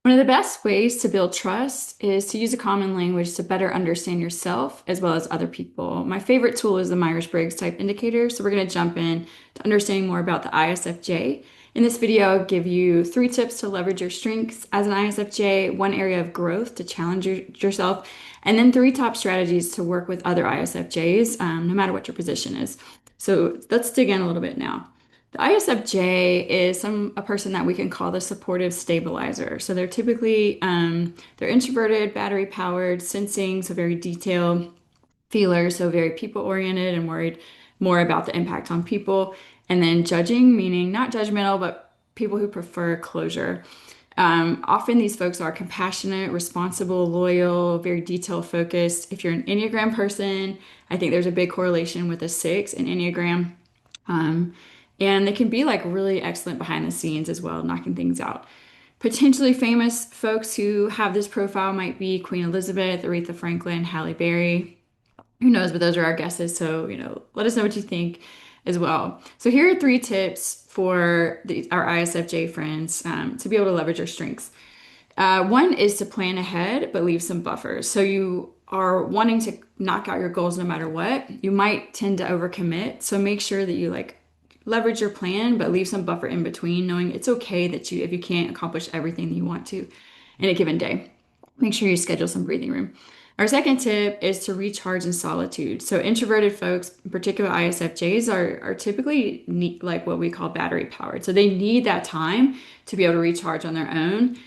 One of the best ways to build trust is to use a common language to better understand yourself as well as other people. My favorite tool is the Myers-Briggs Type Indicator. So we're going to jump in to understanding more about the ISFJ. In this video, I'll give you 3 tips to leverage your strengths as an ISFJ, 1 area of growth to challenge yourself, and then 3 top strategies to work with other ISFJs, no matter what your position is. So let's dig in a little bit now. The ISFJ is a person that we can call the supportive stabilizer. So they're typically they're introverted, battery powered, sensing, so very detailed feelers, so very people oriented and worried more about the impact on people. And then judging, meaning not judgmental, but people who prefer closure. Often these folks are compassionate, responsible, loyal, very detail focused. If you're an Enneagram person, I think there's a big correlation with a 6 in Enneagram. Um, and they can be like really excellent behind the scenes as well, knocking things out. Potentially famous folks who have this profile might be Queen Elizabeth, Aretha Franklin, Halle Berry. Who knows, but those are our guesses. So, let us know what you think as well. So here are 3 tips for our ISFJ friends to be able to leverage your strengths. One is to plan ahead, but leave some buffers. So you are wanting to knock out your goals no matter what. You might tend to overcommit. So make sure that you like leverage your plan, but leave some buffer in between, knowing it's okay that if you can't accomplish everything that you want to in a given day, make sure you schedule some breathing room. Our second tip is to recharge in solitude. So introverted folks, in particular ISFJs, are typically like what we call battery powered. So they need that time to be able to recharge on their own.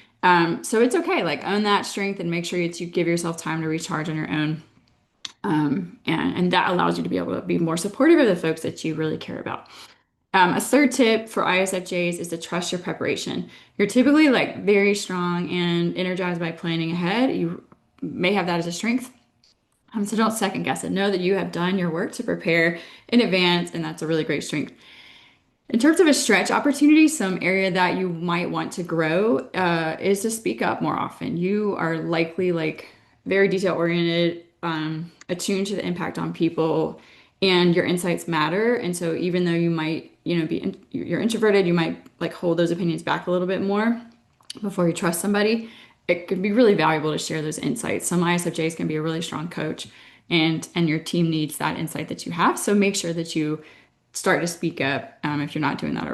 So it's okay, like own that strength and make sure that you give yourself time to recharge on your own. And that allows you to be able to be more supportive of the folks that you really care about. A third tip for ISFJs is to trust your preparation. You're typically like very strong and energized by planning ahead. You may have that as a strength. So don't second guess it. Know that you have done your work to prepare in advance, and that's a really great strength. In terms of a stretch opportunity, some area that you might want to grow is to speak up more often. You are likely like very detail oriented, attuned to the impact on people, and your insights matter. And so even though you might, you're introverted, you might like hold those opinions back a little bit more before you trust somebody. It could be really valuable to share those insights. Some ISFJs can be a really strong coach, and your team needs that insight that you have. So make sure that you start to speak up if you're not doing that already.